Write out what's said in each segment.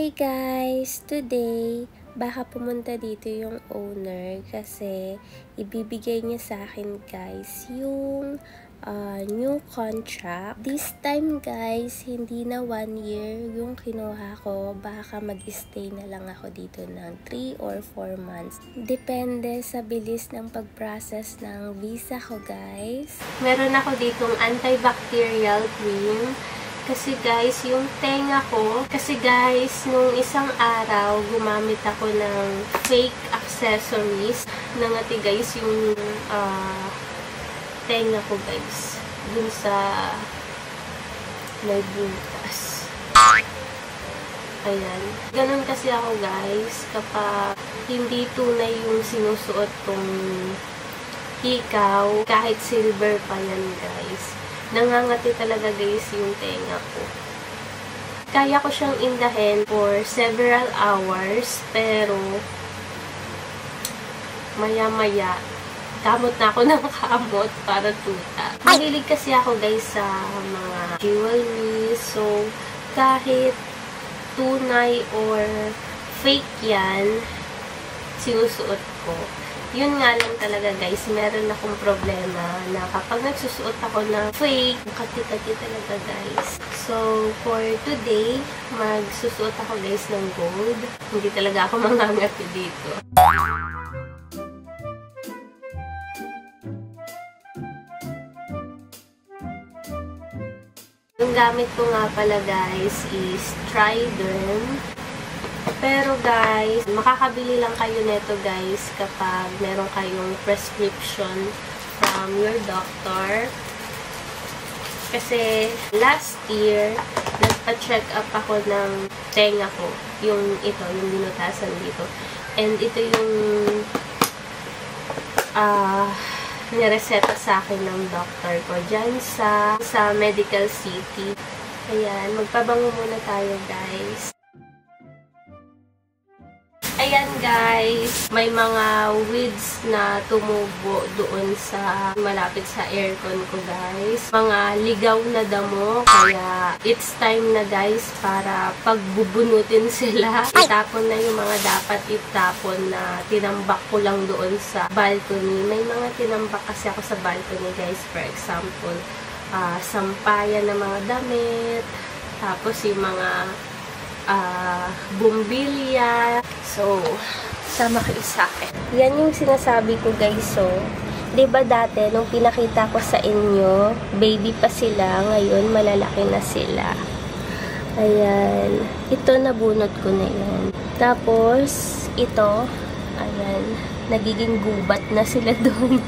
Hi guys! Today, baka pumunta dito yung owner kasi ibibigay niya sa akin guys yung new contract. This time guys, hindi na 1 year yung kinuha ko. Baka mag-stay na lang ako dito ng 3 or 4 months. Depende sa bilis ng pag-process ng visa ko guys. Meron ako ditong antibacterial cream. Kasi guys, yung tenga ko, nung isang araw, gumamit ako ng fake accessories. Nangati guys yung tenga ko guys. Dun sa may butas. Ayan. Ganun kasi ako guys, kapag hindi tunay yung sinusuot kong hikaw, kahit silver pa yan guys. Nangangati talaga guys yung tenga ko. Kaya ko siyang indahin for several hours, pero maya-maya, kamot na ako ng kamot para tuta. Mahilig kasi ako guys sa mga jewelry, so kahit tunay or fake yan, sinusuot ko. Yun nga lang talaga guys, meron akong problema na kapag nagsusuot ako ng fake, kati-kati talaga guys. So, for today, magsusuot ako guys ng gold. Hindi talaga ako mangangati dito. Yung gamit ko nga pala guys is Triderm. Pero guys, makakabili lang kayo neto guys kapag meron kayong prescription from your doctor. Kasi last year, nagpa-check up ako ng tenga ko. Yung binutasan dito. And ito yung nireseta sa akin ng doctor ko dyan sa Medical City. Ayan, magpabango muna tayo guys. Ayan guys, may mga weeds na tumubo doon sa malapit sa aircon ko guys. Mga ligaw na damo, kaya it's time na guys para pagbubunutin sila. Itapon na yung mga dapat itapon na tinambak ko lang doon sa balcony. May mga tinambak kasi ako sa balcony guys, for example, sampayan na mga damit, tapos yung mga bumbilya. So, sama kayo sa akin. Yan yung sinasabi ko guys. So, diba dati, nung pinakita ko sa inyo, baby pa sila. Ngayon, malalaki na sila. Ayan. Ito, nabunot ko na yan. Tapos, ito, ayan, nagiging gubat na sila doon.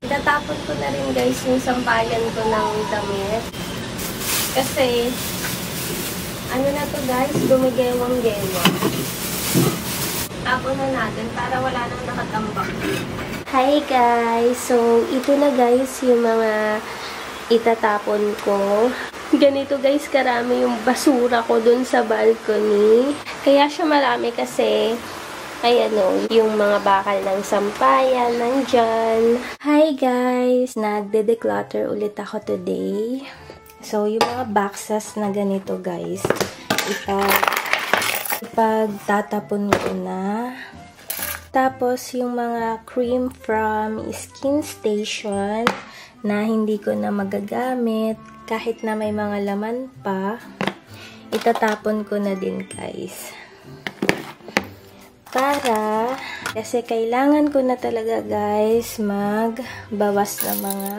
Tatapon ko na rin guys yung sampayan ko ng damit. Kasi, ano na to guys, gumigewang-gewang. Tapon na natin para wala nang nakatambak. Hi guys! So, ito na guys yung mga itatapon ko. Ganito guys, karami yung basura ko dun sa balcony. Kaya siya marami kasi ayan o, yung mga bakal ng sampayan, nandyan. Hi guys! Nagde-declutter ulit ako today. So, yung mga boxes na ganito guys, ipagtatapon ko na. Tapos, yung mga cream from Skin Station na hindi ko na magagamit, kahit na may mga laman pa, itatapon ko na din guys. Kasi kailangan ko na talaga guys magbawas ng mga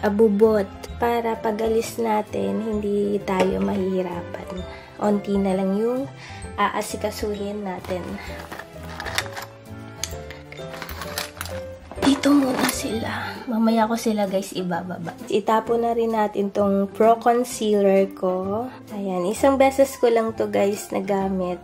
abubot para pag-alis natin hindi tayo mahihirapan. Onti na lang yung aasikasuhin natin. Ito muna sila. Mamaya ko sila guys ibababa. Itapon na rin natin tong Pro Concealer ko. Ayan, isang beses ko lang to guys nagamit.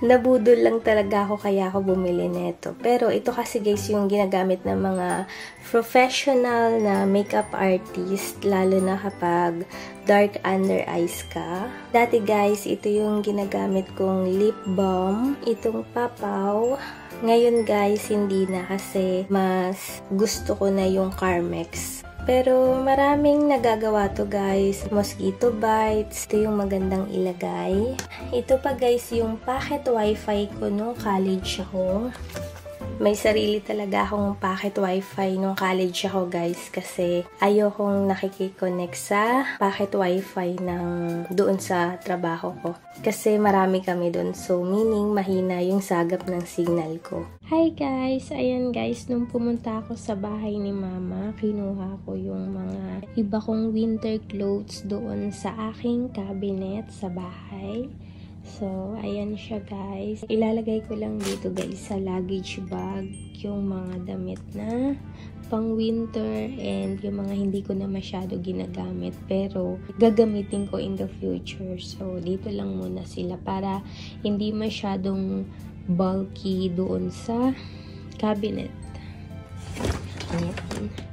Nabudol lang talaga ako kaya ako bumili nito. Pero ito kasi guys yung ginagamit ng mga professional na makeup artist, lalo na kapag dark under eyes ka. Dati guys, ito yung ginagamit kong lip balm. Itong Papaw. Ngayon guys, hindi na kasi mas gusto ko na yung Carmex. Pero maraming nagagawa to guys. Mosquito bites. Ito yung magandang ilagay. Ito pa guys yung pocket wifi ko no college ako. May sarili talaga akong pocket wifi nung college ako guys kasi ayokong nakikiconnect sa pocket wifi ng doon sa trabaho ko. Kasi marami kami doon, so meaning mahina yung sagap ng signal ko. Hi guys! Ayan guys, nung pumunta ako sa bahay ni mama, kinuha ko yung mga iba kong winter clothes doon sa aking cabinet sa bahay. So, ayan siya guys. Ilalagay ko lang dito guys sa luggage bag yung mga damit na pang winter and yung mga hindi ko na masyado ginagamit pero gagamitin ko in the future. So, dito lang muna sila para hindi masyadong bulky doon sa cabinet. Ayan.